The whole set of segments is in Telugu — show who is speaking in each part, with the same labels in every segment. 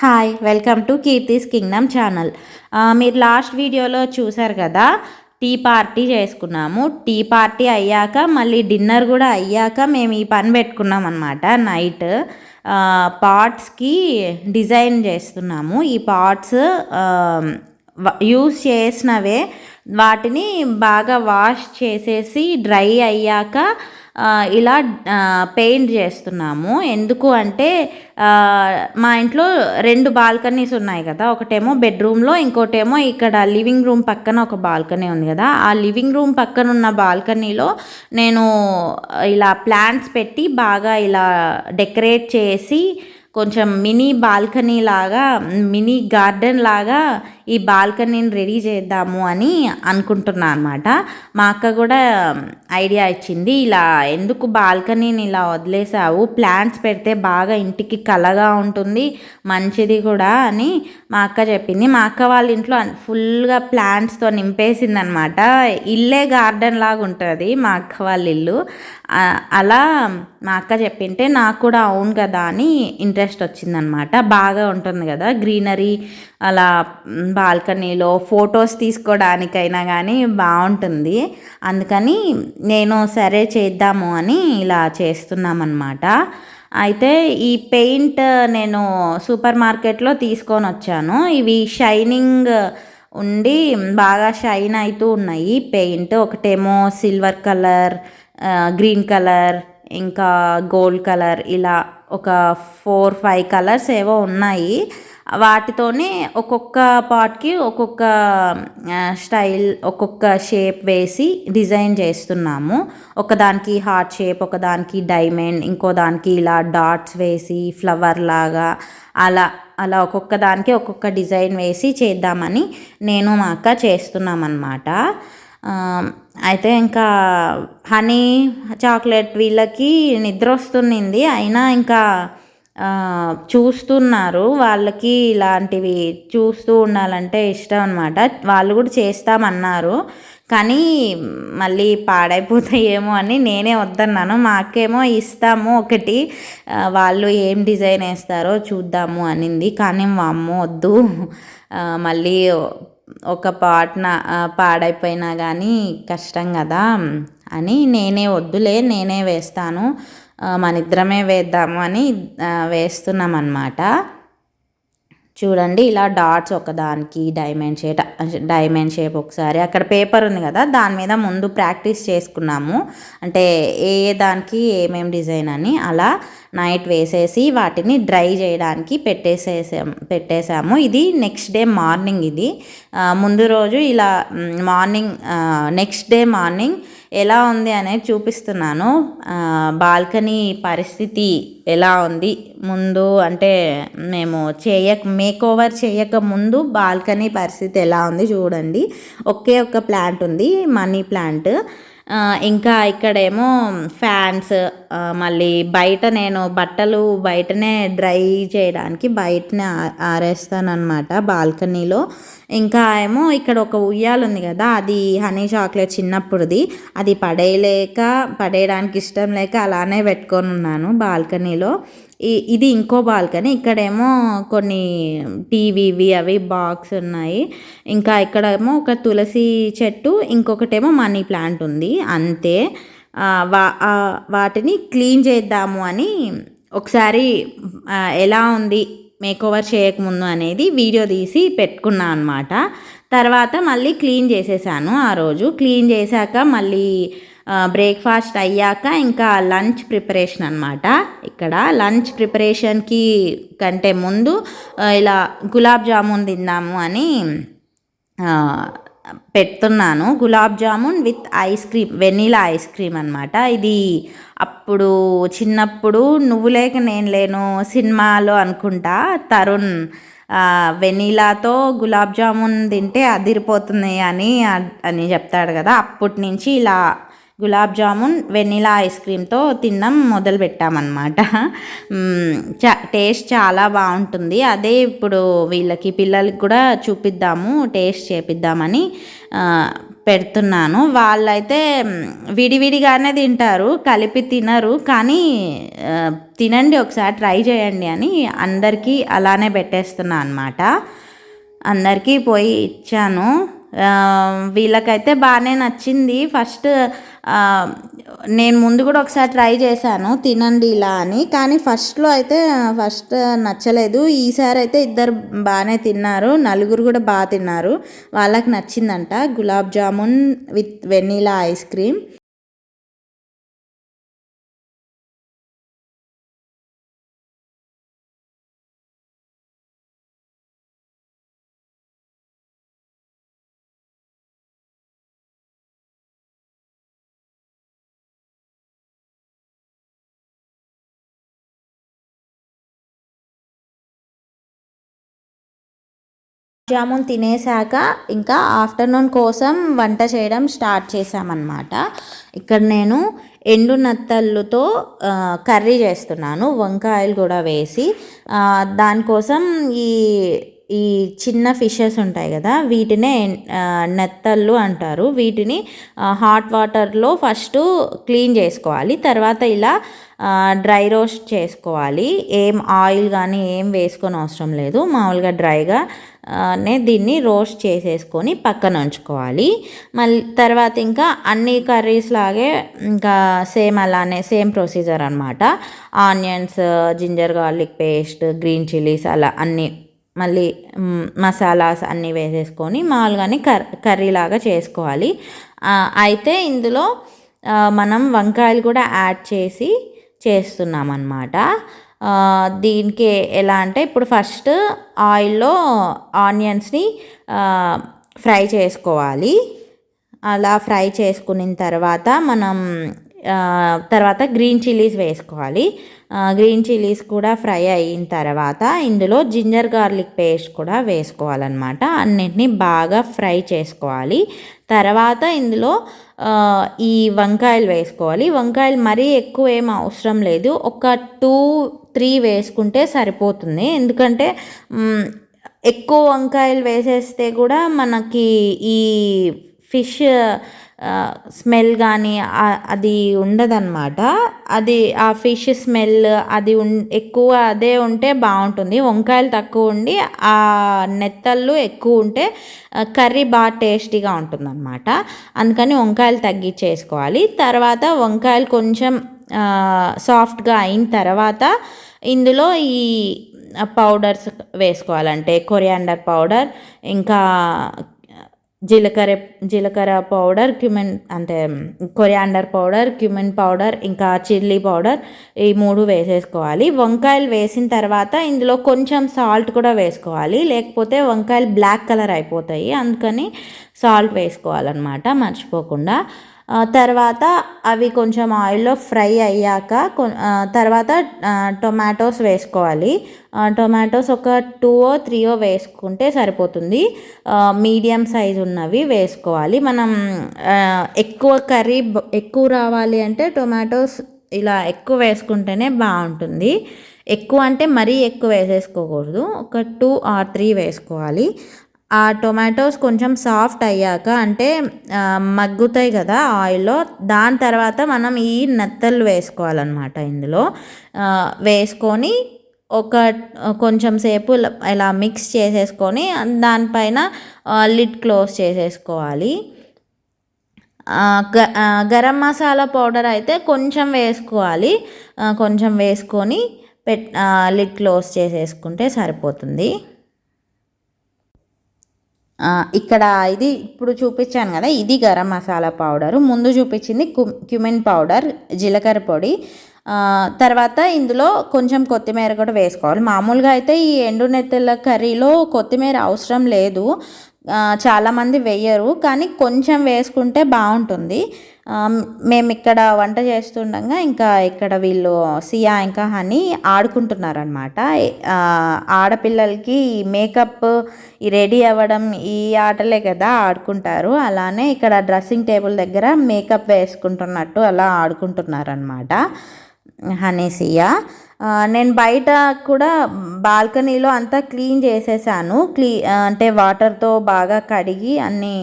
Speaker 1: Hi welcome to Keerthi's Kingdom channel. మీరు లాస్ట్ వీడియోలో చూసారు కదా, టీ పార్టీ చేసుకున్నాము. టీ పార్టీ అయ్యాక మళ్ళీ డిన్నర్ కూడా అయ్యాక మేము ఈ పని పెట్టుకున్నాం అనమాట. నైట్ పాట్స్కి డిజైన్ చేస్తున్నాము. ఈ పాట్స్ యూస్ చేసినవే, వాటిని బాగా వాష్ చేసేసి డ్రై అయ్యాక ఇలా పెయింట్ చేస్తున్నాము. ఎందుకు అంటే మా ఇంట్లో 2 బాల్కనీస్ ఉన్నాయి కదా, ఒకటేమో బెడ్రూమ్లో, ఇంకోటేమో ఇక్కడ లివింగ్ రూమ్ పక్కన ఒక బాల్కనీ ఉంది కదా. ఆ లివింగ్ రూమ్ పక్కన ఉన్న బాల్కనీలో నేను ఇలా ప్లాంట్స్ పెట్టి బాగా ఇలా డెకరేట్ చేసి కొంచెం మినీ బాల్కనీ లాగా, మినీ గార్డెన్ లాగా ఈ బాల్కనీని రెడీ చేద్దాము అని అనుకుంటున్నా అనమాట. మా అక్క కూడా ఐడియా ఇచ్చింది, ఇలా ఎందుకు బాల్కనీని ఇలా వదిలేసావు, ప్లాంట్స్ పెడితే బాగా ఇంటికి కలగా ఉంటుంది, మంచిది కూడా అని మా అక్క చెప్పింది. మా అక్క వాళ్ళ ఇంట్లో ఫుల్గా ప్లాంట్స్తో నింపేసింది అనమాట. ఇల్లే గార్డెన్ లాగా ఉంటుంది మా అక్క వాళ్ళ ఇల్లు. అలా మా అక్క చెప్పింటే నాకు కూడా అవును కదా అని ఇంట్రెస్ట్ వచ్చిందనమాట. బాగా ఉంటుంది కదా గ్రీనరీ, అలా బాల్కనీలో ఫొటోస్ తీసుకోవడానికైనా కానీ బాగుంటుంది. అందుకని నేను సరే చేద్దాము అని ఇలా చేస్తున్నామన్నమాట. అయితే ఈ పెయింట్ నేను సూపర్ మార్కెట్లో తీసుకొని వచ్చాను. ఇవి షైనింగ్ ఉండి బాగా షైన్ అవుతూ ఉన్నాయి పెయింట్. ఒకటేమో సిల్వర్ కలర్, గ్రీన్ కలర్, ఇంకా గోల్డ్ కలర్, ఇలా ఒక 4-5 కలర్స్ ఏవో ఉన్నాయి. వాటితోనే ఒక్కొక్క పాట్కి ఒక్కొక్క స్టైల్, ఒక్కొక్క షేప్ వేసి డిజైన్ చేస్తున్నాము. ఒకదానికి హార్ట్ షేప్, ఒకదానికి డైమండ్, ఇంకో దానికి ఇలా డాట్స్ వేసి ఫ్లవర్ లాగా, అలా అలా ఒక్కొక్క దానికి ఒక్కొక్క డిజైన్ వేసి చేద్దామని నేను మా అక్క చేస్తున్నామన్నమాట. అయితే ఇంకా హనీ, చాక్లెట్ వీళ్ళకి నిద్ర వస్తుంది, అయినా ఇంకా చూస్తున్నారు. వాళ్ళకి ఇలాంటివి చూస్తూ ఉండాలంటే ఇష్టం అనమాట. వాళ్ళు కూడా చేస్తామన్నారు, కానీ మళ్ళీ పాడైపోతాయేమో అని నేనే వద్దన్నాను. మా అక్కేమో ఇస్తాము ఒకటి, వాళ్ళు ఏం డిజైన్ వేస్తారో చూద్దాము అనింది. కానీ మా అమ్మ వద్దు, మళ్ళీ ఒక పాటన పాడైపోయినా కానీ కష్టం కదా అని నేనే వద్దులే, నేనే వేస్తాను, మన ఇద్దరమే వేద్దాము అని వేస్తున్నాం అన్నమాట. చూడండి, ఇలా డాట్స్ ఒకదానికి డైమండ్ షేప్ ఒకసారి, అక్కడ పేపర్ ఉంది కదా దాని మీద ముందు ప్రాక్టీస్ చేసుకున్నాము, అంటే ఏ దానికి ఏమేమి డిజైన్ అని. అలా నైట్ వేసేసి వాటిని డ్రై చేయడానికి పెట్టేసాము. ఇది నెక్స్ట్ డే మార్నింగ్. ఇది ముందు రోజు ఇలా మార్నింగ్, నెక్స్ట్ డే మార్నింగ్ ఎలా ఉంది అనేది చూపిస్తున్నాను. బాల్కనీ పరిస్థితి ఎలా ఉంది ముందు, అంటే మేము మేక్ ఓవర్ చేయక ముందు బాల్కనీ పరిస్థితి ఎలా ఉంది చూడండి. ఒకే ఒక్క ప్లాంట్ ఉంది, మనీ ప్లాంట్. ఇంకా ఇక్కడేమో ఫ్యాన్స్, మళ్ళీ బయట నేను బట్టలు బయటనే డ్రై చేయడానికి బయటనే ఆరేస్తానమాట బాల్కనీలో. ఇంకా ఏమో ఇక్కడ ఒక ఉయ్యాలు ఉంది కదా, అది హనీ చాక్లెట్ చిన్నప్పుడుది, అది పడేయడానికి ఇష్టం లేక అలానే పెట్టుకొని ఉన్నాను బాల్కనీలో. ఇది ఇంకో బాల్కనీ. ఇక్కడేమో కొన్ని టీవీవి అవి బాక్స్ ఉన్నాయి. ఇంకా ఇక్కడేమో ఒక తులసి చెట్టు, ఇంకొకటేమో మనీ ప్లాంట్ ఉంది, అంతే. వాటిని క్లీన్ చేద్దాము అని ఒకసారి ఎలా ఉంది మేక్ ఓవర్ చేయకముందు అనేది వీడియో తీసి పెట్టుకున్నా అనమాట. తర్వాత మళ్ళీ క్లీన్ చేసేసాను. ఆ రోజు క్లీన్ చేశాక మళ్ళీ బ్రేక్ఫాస్ట్ అయ్యాక ఇంకా లంచ్ ప్రిపరేషన్ అనమాట. ఇక్కడ లంచ్ ప్రిపరేషన్కి కంటే ముందు ఇలా గులాబ్ జామున్ తిందాము అని పెడుతున్నాను. Gulab jamun with ice cream, vanilla ice cream అనమాట. ఇది అప్పుడు చిన్నప్పుడు నువ్వు లేక నేను లేను సినిమాలో అనుకుంటా, తరుణ్ వెనీలాతో గులాబ్ జామున్ తింటే అదిరిపోతుంది అని చెప్తాడు కదా, అప్పటి నుంచి ఇలా గులాబ్ జామున్ వెనీలా ఐస్ క్రీమ్తో తినడం మొదలు పెట్టామన్నమాట. టేస్ట్ చాలా బాగుంటుంది. అదే ఇప్పుడు పిల్లలకి కూడా చూపిద్దాము, టేస్ట్ చేపిద్దామని పెడుతున్నాను. వాళ్ళైతే విడివిడిగానే తింటారు, కలిపి తినరు. కానీ తినండి, ఒకసారి ట్రై చేయండి అని అందరికీ అలానే పెట్టేస్తున్నా అనమాట. అందరికీ పోయి ఇచ్చాను. వీళ్ళకైతే బాగానే నచ్చింది. ఫస్ట్ నేను ముందు కూడా ఒకసారి ట్రై చేశాను తినండి ఇలా అని, కానీ ఫస్ట్ నచ్చలేదు. ఈసారి అయితే ఇద్దరు బాగానే తిన్నారు, నలుగురు కూడా బాగా తిన్నారు. వాళ్ళకి నచ్చిందంట gulab jamun with vanilla ice cream. Jamun తినేసాక ఇంకా ఆఫ్టర్నూన్ కోసం వంట చేయడం స్టార్ట్ చేసామన్నమాట. ఇక్కడ నేను ఎండు నత్తళ్ళుతో కర్రీ చేస్తున్నాను, వంకాయలు కూడా వేసి. దానికోసం ఈ ఈ చిన్న ఫిషెస్ ఉంటాయి కదా, వీటినే నెత్తళ్ళు అంటారు. వీటిని హాట్ వాటర్లో ఫస్ట్ క్లీన్ చేసుకోవాలి, తర్వాత ఇలా డ్రై రోస్ట్ చేసుకోవాలి. ఏం ఆయిల్ కానీ ఏం వేసుకొని అవసరం లేదు, మామూలుగా డ్రైగా దీన్ని రోస్ట్ చేసేసుకొని పక్కన ఉంచుకోవాలి. మళ్ళీ తర్వాత ఇంకా అన్ని కర్రీస్ లాగే ఇంకా సేమ్ ప్రొసీజర్ అనమాట. Onions, ginger garlic paste, green chillies అలా అన్నీ మళ్ళీ మసాలాస్ అన్నీ వేసేసుకొని మామూలుగానే కర్రీలాగా చేసుకోవాలి. అయితే ఇందులో మనం వంకాయలు కూడా యాడ్ చేసి చేస్తున్నాం అన్నమాట. దీనికి ఎలా అంటే ఇప్పుడు ఫస్ట్ ఆయిల్లో ఆనియన్స్ని ఫ్రై చేసుకోవాలి. అలా ఫ్రై చేసుకున్న తర్వాత తర్వాత గ్రీన్ చిల్లీస్ వేసుకోవాలి. గ్రీన్ చిల్లీస్ కూడా ఫ్రై అయిన తర్వాత ఇందులో జింజర్ గార్లిక్ పేస్ట్ కూడా వేసుకోవాలన్నమాట. అన్నింటినీ బాగా ఫ్రై చేసుకోవాలి. తర్వాత ఇందులో ఈ వంకాయలు వేసుకోవాలి. వంకాయలు మరీ ఎక్కువ ఏం అవసరం లేదు, ఒక 2-3 వేసుకుంటే సరిపోతుంది. ఎందుకంటే ఎక్కువ వంకాయలు వేసేస్తే కూడా మనకి ఈ ఫిష్ స్మెల్ కానీ అది ఉండదన్నమాట. ఆ ఫిష్ స్మెల్ అది ఎక్కువ అదే ఉంటే బాగుంటుంది. వంకాయలు తక్కువ ఉండి ఆ నెత్తళ్ళు ఎక్కువ ఉంటే కర్రీ బాగా టేస్టీగా ఉంటుందన్నమాట. అందుకని వంకాయలు తగ్గించేసుకోవాలి. తర్వాత వంకాయలు కొంచెం సాఫ్ట్గా అయిన తర్వాత ఇందులో ఈ పౌడర్స్ వేసుకోవాలంటే కొరియాండర్ పౌడర్, ఇంకా జీలకర్ర పౌడర్, క్యూమిన్ అంటే కొరియాండర్ పౌడర్, క్యూమిన్ పౌడర్, ఇంకా చిల్లీ పౌడర్, ఈ 3 వేసేసుకోవాలి. వంకాయలు వేసిన తర్వాత ఇందులో కొంచెం సాల్ట్ కూడా వేసుకోవాలి, లేకపోతే వంకాయలు బ్లాక్ కలర్ అయిపోతాయి. అందుకని సాల్ట్ వేసుకోవాలన్నమాట మర్చిపోకుండా. తర్వాత అవి కొంచెం ఆయిల్లో ఫ్రై అయ్యాక తర్వాత టొమాటోస్ వేసుకోవాలి. టొమాటోస్ ఒక 2-3 వేసుకుంటే సరిపోతుంది. మీడియం సైజ్ ఉన్నవి వేసుకోవాలి. మనం ఎక్కువ కర్రీ ఎక్కువ రావాలి అంటే టొమాటోస్ ఇలా ఎక్కువ వేసుకుంటేనే బాగుంటుంది. ఎక్కువ అంటే మరీ ఎక్కువ వేసేసుకోకూడదు, ఒక 2-3 వేసుకోవాలి. ఆ టొమాటోస్ కొంచెం సాఫ్ట్ అయ్యాక అంటే మగ్గుతాయి కదా ఆయిల్లో, దాని తర్వాత మనం ఈ నెత్తళ్ళు వేసుకోవాలన్నమాట. ఇందులో వేసుకొని కొంచెం సేపు ఇలా మిక్స్ చేసేసుకొని దానిపైన లిడ్ క్లోజ్ చేసేసుకోవాలి. గరం మసాలా పౌడర్ అయితే కొంచెం వేసుకోవాలి, కొంచెం వేసుకొని లిడ్ క్లోజ్ చేసేసుకుంటే సరిపోతుంది. ఇక్కడ ఇది ఇప్పుడు చూపించాను కదా, ఇది గరం మసాలా పౌడరు. ముందు చూపించింది క్యూమిన్ పౌడర్, జీలకర్ర పొడి. తర్వాత ఇందులో కొంచెం కొత్తిమీర కూడా వేసుకోవాలి. మామూలుగా అయితే ఈ ఎండు నెత్తళ్ళ కర్రీలో కొత్తిమీర అవసరం లేదు, చాలామంది వేయరు, కానీ కొంచెం వేసుకుంటే బాగుంటుంది. మేము ఇక్కడ వంట చేస్తుండగా ఇంకా ఇక్కడ వీళ్ళు సియా ఇంకా హనీ ఆడుకుంటున్నారనమాట. ఆడపిల్లలకి మేకప్ రెడీ అవ్వడం ఈ ఆటలే కదా ఆడుకుంటారు. అలానే ఇక్కడ డ్రెస్సింగ్ టేబుల్ దగ్గర మేకప్ వేసుకుంటున్నట్టు అలా ఆడుకుంటున్నారనమాట హనీ సియా. నేను బయట కూడా బాల్కనీలో అంతా క్లీన్ చేసేసాను. అంటే వాటర్తో బాగా కడిగి అన్నీ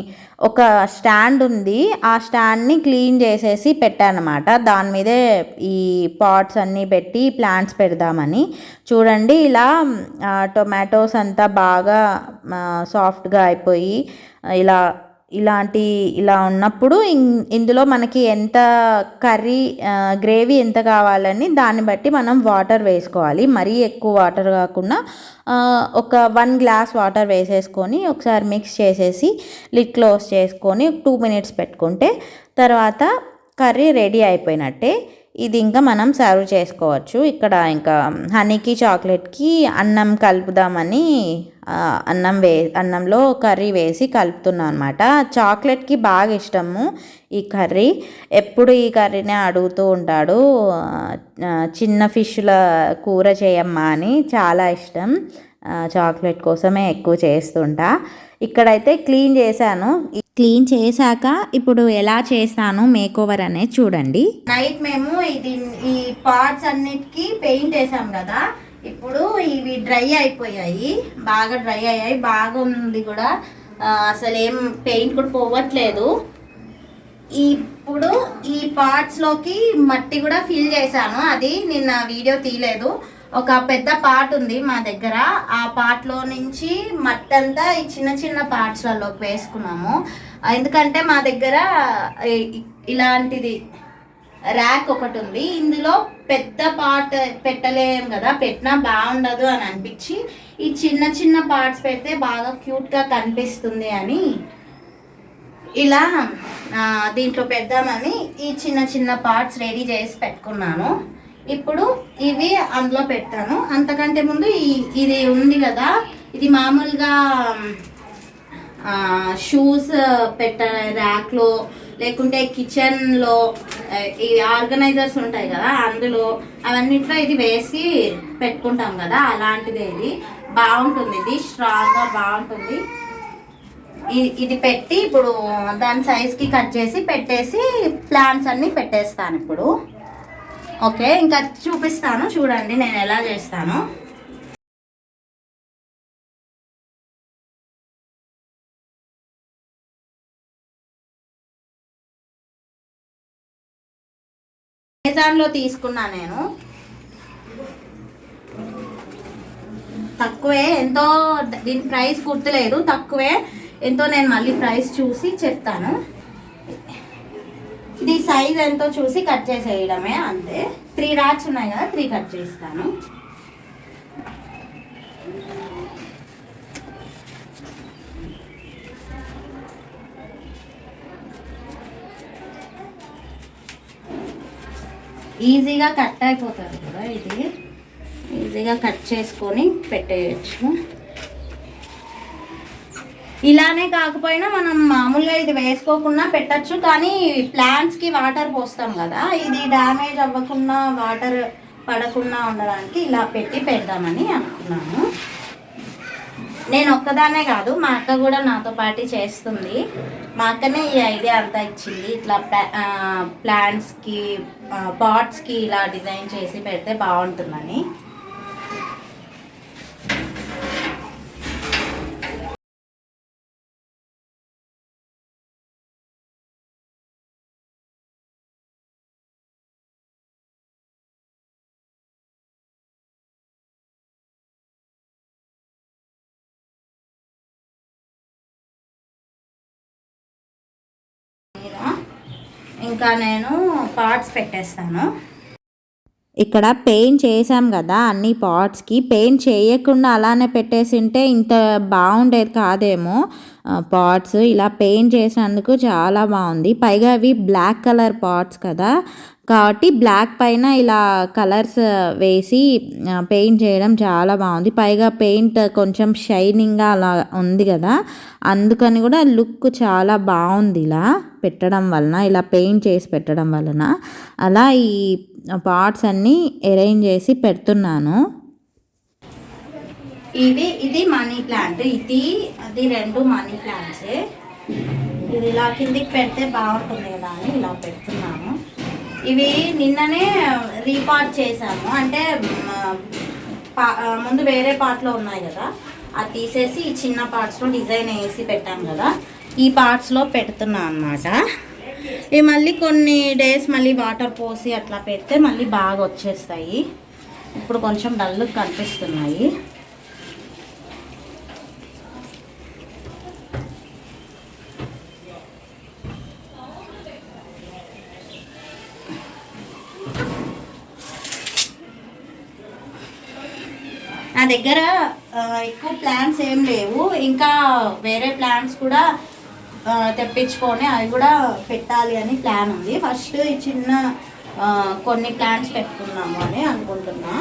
Speaker 1: ఒక స్టాండ్ ఉంది. ఆ స్టాండ్ని క్లీన్ చేసేసి పెట్టానమాట. దాని మీదే ఈ పాట్స్ అన్నీ పెట్టి ప్లాంట్స్ పెడదామని. చూడండి ఇలా టొమాటోస్ అంతా బాగా సాఫ్ట్గా అయిపోయి ఇలా ఉన్నప్పుడు ఇందులో మనకి ఎంత కర్రీ గ్రేవీ ఎంత కావాలని దాన్ని బట్టి మనం వాటర్ వేసుకోవాలి. మరీ ఎక్కువ వాటర్ కాకుండా ఒక 1 గ్లాస్ వాటర్ వేసేసుకొని ఒకసారి మిక్స్ చేసేసి లిడ్ క్లోజ్ చేసుకొని 2 మినిట్స్ పెట్టుకుంటే తర్వాత కర్రీ రెడీ అయిపోయినట్టే. ఇది ఇంకా మనం సర్వ్ చేసుకోవచ్చు. ఇక్కడ ఇంకా హనీకి చాక్లెట్కి అన్నం కలుపుదామని అన్నంలో కర్రీ వేసి కలుపుతున్నాను అనమాట. చాక్లెట్కి బాగా ఇష్టము ఈ కర్రీ. ఎప్పుడు ఈ కర్రీనే అడుగుతూ ఉంటాడు. చిన్న ఫిష్ల కూర చేయమ్మా అని చాలా ఇష్టం. చాక్లెట్ కోసమే ఎక్కువ చేస్తుంటా. ఇక్కడైతే క్లీన్ చేశాను. క్లీన్ చేశాక ఇప్పుడు ఎలా చేస్తాను మేక్ ఓవర్ అనేది చూడండి. నైట్ మేము ఈ పార్ట్స్ అన్నిటికీ పెయింట్ వేసాం కదా, ఇప్పుడు ఇవి డ్రై అయిపోయాయి, బాగా డ్రై అయ్యాయి, బాగా ఉంది కూడా, అసలు ఏం పెయింట్ కూడా పోవట్లేదు. ఇప్పుడు ఈ పార్ట్స్లోకి మట్టి కూడా ఫిల్ చేశాను. అది నిన్న వీడియో తీయలేదు. ఒక పెద్ద పార్ట్ ఉంది మా దగ్గర, ఆ పార్ట్లో నుంచి మట్టి అంతా ఈ చిన్న చిన్న పార్ట్స్లలోకి వేసుకున్నాము. ఎందుకంటే మా దగ్గర ఇలాంటిది ర్యాక్ ఒకటి ఉంది, ఇందులో పెద్ద పార్ట్ పెట్టలేము కదా, పెట్టినా బాగుండదు అని అనిపించి ఈ చిన్న చిన్న పార్ట్స్ పెడితే బాగా క్యూట్గా కనిపిస్తుంది అని ఇలా దీంట్లో పెడదామని ఈ చిన్న చిన్న పార్ట్స్ రెడీ చేసి పెట్టుకున్నాను. ఇప్పుడు ఇవి అందులో పెట్టాను. అంతకంటే ముందు ఇది ఉంది కదా, ఇది మామూలుగా షూస్ పెట్టే ర్యాక్లో లేకుంటే కిచెన్లో ఈ ఆర్గనైజర్స్ ఉంటాయి కదా, అందులో అవన్నిట్లో ఇది వేసి పెట్టుకుంటాం కదా, అలాంటిదే. ఇది బాగుంటుంది, ఇది స్ట్రాంగ్గా బాగుంటుంది. ఇది పెట్టి ఇప్పుడు దాని సైజ్కి కట్ చేసి పెట్టేసి ప్లాంట్స్ అన్నీ పెట్టేస్తాను ఇప్పుడు. ఓకే, ఇంకా చూపిస్తాను చూడండి నేను ఎలా చేస్తాను. అమెజాన్లో తీసుకున్నా నేను, తక్కువే, ఎంతో దీని ప్రైస్ గుర్తులేదు, తక్కువే ఎంతో, నేను మళ్ళీ ప్రైస్ చూసి చెప్తాను. ఇది సైజ్ ఎంతో చూసి కట్ చేసేయడమే, అంతే. 3 ర్యాక్స్ ఉన్నాయి కదా, 3 కట్ చేస్తాను. ఈజీగా కట్ అయిపోతుంది కదా, ఇది ఈజీగా కట్ చేసుకొని పెట్టేయచ్చు. ఇలానే కాకపోయినా మనం మామూలుగా ఇది వేసుకోకుండా పెట్టచ్చు, కానీ ప్లాంట్స్కి వాటర్ పోస్తాం కదా, ఇది డ్యామేజ్ అవ్వకుండా వాటర్ పడకుండా ఉండడానికి ఇలా పెడదామని అనుకున్నాను. నేను ఒక్కదాన్నే కాదు, మా అక్క కూడా నాతో పాటు చేస్తుంది. మా అక్కనే ఈ ఐడియా అంతా ఇచ్చింది, ఇట్లా ప్లాంట్స్కి పాట్స్కి ఇలా డిజైన్ చేసి పెడితే బాగుంటుందని. ఇంకా నేను పార్ట్స్ పెట్టేస్తాను. ఇక్కడ పెయింట్ చేసాం కదా అన్ని పాట్స్కి, పెయింట్ చేయకుండా అలానే పెట్టేసింటే ఇంత బాగుండేది కాదేమో. పాట్స్ ఇలా పెయింట్ చేసినందుకు చాలా బాగుంది. పైగా అవి బ్లాక్ కలర్ పాట్స్ కదా, కాబట్టి బ్లాక్ పైన ఇలా కలర్స్ వేసి పెయింట్ చేయడం చాలా బాగుంది. పైగా పెయింట్ కొంచెం షైనింగ్గా అలా ఉంది కదా, అందుకని కూడా లుక్ చాలా బాగుంది ఇలా పెట్టడం వలన, ఇలా పెయింట్ చేసి పెట్టడం వలన. అలా ఈ పార్ట్స్ అన్నీ అరేంజ్ చేసి పెడుతున్నాను. ఇది మనీ ప్లాంట్, అది 2 మనీ ప్లాంట్సే. ఇది ఇలా కిందికి పెడితే బాగుంటుంది కదా అని ఇలా పెడుతున్నాను. ఇవి నిన్ననే రీపార్ట్ చేసాము, అంటే ముందు వేరే పార్ట్లో ఉన్నాయి కదా, అది తీసేసి ఈ చిన్న పార్ట్స్లో డిజైన్ వేసి పెట్టాం కదా, ఈ పార్ట్స్లో పెడుతున్నా అన్నమాట. ఇవి మళ్ళీ కొన్ని డేస్ మళ్ళీ వాటర్ పోసి అట్లా పెడితే మళ్ళీ బాగా వచ్చేస్తాయి. ఇప్పుడు కొంచెం డల్గా కనిపిస్తున్నాయి. నా దగ్గర ఎక్కువ ప్లాన్స్ ఏం లేవు, ఇంకా వేరే ప్లాన్స్ కూడా తెప్పించుకొని అవి కూడా పెట్టాలి అని ప్లాన్ ఉంది. ఫస్ట్ ఈ చిన్న కొన్ని ప్లాన్స్ పెట్టుకున్నాము అని అనుకుంటున్నా.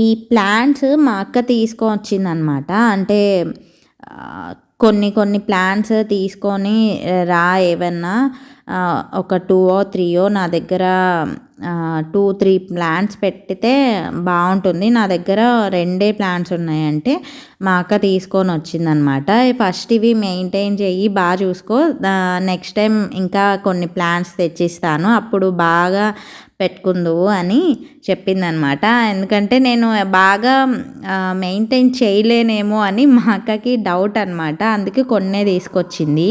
Speaker 1: ఈ ప్లాంట్స్ మా అక్క తీసుకొచ్చిందనమాట. అంటే కొన్ని ప్లాంట్స్ తీసుకొని రా, ఏమన్నా ఒక 2 or 3 నా దగ్గర 2-3 ప్లాంట్స్ పెట్టితే బాగుంటుంది, నా దగ్గర 2 ప్లాంట్స్ ఉన్నాయంటే మా అక్క తీసుకొని వచ్చిందనమాట. ఫస్ట్ ఇవి మెయింటైన్ చెయ్యి, బాగా చూసుకో, నెక్స్ట్ టైం ఇంకా కొన్ని ప్లాంట్స్ తెచ్చిస్తాను, అప్పుడు బాగా పెట్టుకుందువు అని చెప్పిందనమాట. ఎందుకంటే నేను బాగా మెయింటైన్ చేయలేనేమో అని మా అక్కకి డౌట్ అనమాట, అందుకే కొన్నే తీసుకొచ్చింది.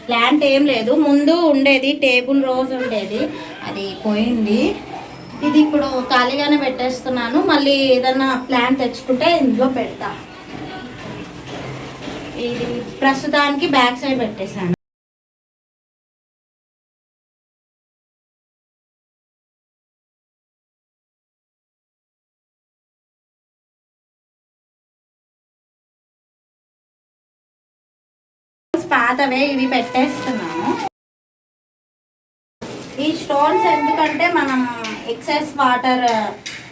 Speaker 1: ప్లాంట్ ఏం లేదు, ముందు ఉండేది టేబుల్ రోజ్ ఉండేది, అది పోయింది. ఇది ఇప్పుడు ఖాళీగానే పెట్టేస్తున్నాను, మళ్ళీ ఏదన్నా ప్లాంట్ తెచ్చుకుంటే ఇందులో పెడతా. ఇది ప్రస్తుతానికి బ్యాక్ సైడ్ పెట్టేశాను. పాతవే ఇవి పెట్టేస్తున్నాను. ఈ స్టోన్స్ ఎందుకంటే మనం ఎక్సెస్ వాటర్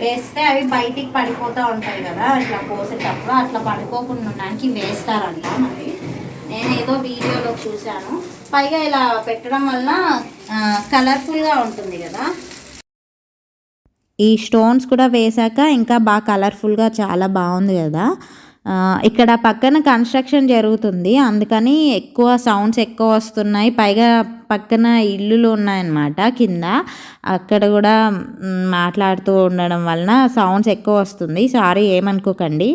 Speaker 1: వేస్తే అవి బయటికి పడిపోతూ ఉంటాయి కదా, అట్లా పోసేటప్పుడు అట్లా పడిపోకుండా ఉండడానికి వేస్తారంట. మరి నేను ఏదో వీడియోలో చూశాను. పైగా ఇలా పెట్టడం వల్ల కలర్ఫుల్గా ఉంటుంది కదా. ఈ స్టోన్స్ కూడా వేసాక ఇంకా బాగా కలర్ఫుల్గా చాలా బాగుంది కదా. ఇక్కడ పక్కన కన్స్ట్రక్షన్ జరుగుతుంది, అందుకని ఎక్కువ సౌండ్స్ ఎక్కువ వస్తున్నాయి. పైగా పక్కన ఇల్లులు ఉన్నాయన్నమాట కింద, అక్కడ కూడా మాట్లాడుతూ ఉండడం వలన సౌండ్స్ ఎక్కువ వస్తుంది. సారీ, ఏమనుకోకండి.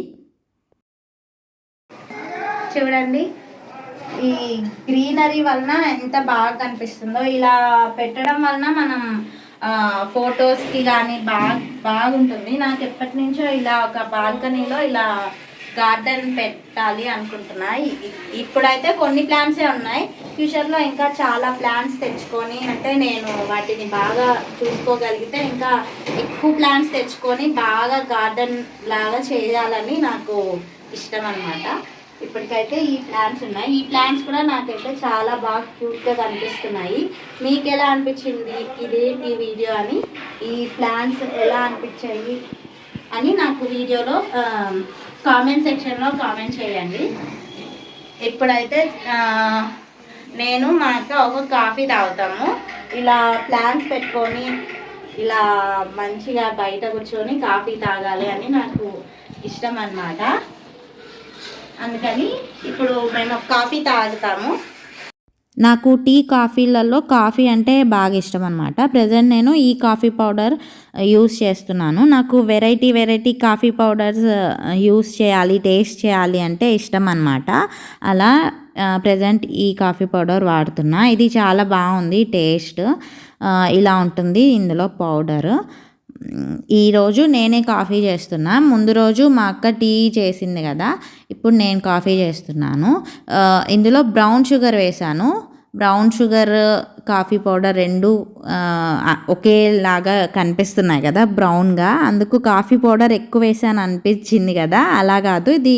Speaker 1: చూడండి ఈ గ్రీనరీ వలన ఎంత బాగా కనిపిస్తుందో. ఇలా పెట్టడం వలన మనం ఫొటోస్కి కానీ బాగుంటుంది. నాకు ఎప్పటి నుంచో ఇలా ఒక బాల్కనీలో ఇలా గార్డెన్ పెట్టాలి అనుకుంటున్నా. ఇప్పుడైతే కొన్ని ప్లాంట్సే ఉన్నాయి, ఫ్యూచర్లో ఇంకా చాలా ప్లాంట్స్ తెచ్చుకొని, అంటే నేను వాటిని బాగా చూసుకోగలిగితే ఇంకా ఎక్కువ ప్లాంట్స్ తెచ్చుకొని బాగా గార్డెన్ లాగా చేయాలని నాకు ఇష్టం అన్నమాట. ఇప్పటికైతే ఈ ప్లాంట్స్ ఉన్నాయి. ఈ ప్లాంట్స్ కూడా నాకైతే చాలా బాగా క్యూట్గా కనిపిస్తున్నాయి. మీకు ఎలా అనిపించింది ఈ వీడియో అని, ఈ ప్లాంట్స్ ఎలా అనిపించాయి అని నాకు వీడియోలో కామెంట్ సెక్షన్లో కామెంట్ చేయండి. ఇప్పుడైతే నేను మా అక్క ఒక కాఫీ తాగుతాము. ఇలా ప్లాంట్స్ పెట్టుకొని ఇలా మంచిగా బయట కూర్చొని కాఫీ తాగాలి అని నాకు ఇష్టం అన్నమాట. అందుకని ఇప్పుడు మేము కాఫీ తాగుతాము. నాకు టీ కాఫీలలో కాఫీ అంటే బాగా ఇష్టం అనమాట. ప్రజెంట్ నేను ఈ కాఫీ పౌడర్ యూస్ చేస్తున్నాను. నాకు వెరైటీ కాఫీ పౌడర్స్ యూస్ చేయాలి, టేస్ట్ చేయాలి అంటే ఇష్టం అనమాట. అలా ప్రజెంట్ ఈ కాఫీ పౌడర్ వాడుతున్నా. ఇది చాలా బాగుంది టేస్ట్, ఇలా ఉంటుంది ఇందులో పౌడర్. ఈరోజు నేనే కాఫీ చేస్తున్నా. ముందు రోజు మా అక్క టీ చేసింది కదా, ఇప్పుడు నేను కాఫీ చేస్తున్నాను. ఇందులో బ్రౌన్ షుగర్ వేసాను. బ్రౌన్ షుగర్ కాఫీ పౌడర్ రెండు ఒకేలాగా కనిపిస్తున్నాయి కదా బ్రౌన్గా, అందుకు కాఫీ పౌడర్ ఎక్కువ వేసాను అనిపించింది కదా. అలా కాదు, ఇది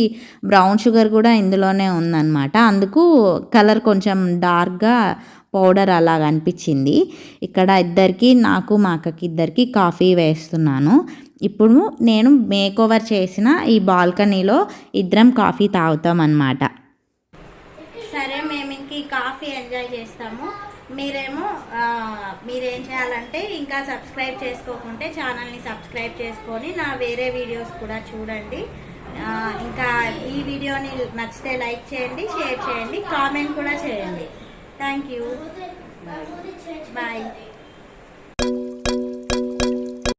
Speaker 1: బ్రౌన్ షుగర్ కూడా ఇందులోనే ఉందన్నమాట, అందుకు కలర్ కొంచెం డార్క్గా పౌడర్ అలాగ అనిపించింది. ఇక్కడ ఇద్దరికి, నాకు మా అక్కకి ఇద్దరికి కాఫీ వేస్తున్నాను. ఇప్పుడు నేను మేకోవర్ చేసిన ఈ బాల్కనీలో ఇద్దరం కాఫీ తాగుతాం అన్నమాట. సరే, మేము ఇంక ఈ కాఫీ ఎంజాయ్ చేస్తాము. మీరేమో మీరేం చేయాలంటే ఇంకా సబ్స్క్రైబ్ చేసుకోకుంటే ఛానల్ని సబ్స్క్రైబ్ చేసుకొని నా వేరే వీడియోస్ కూడా చూడండి. ఇంకా ఈ వీడియోని నచ్చితే లైక్ చేయండి, షేర్ చేయండి, కామెంట్ కూడా చేయండి. Thank you. బాయ్.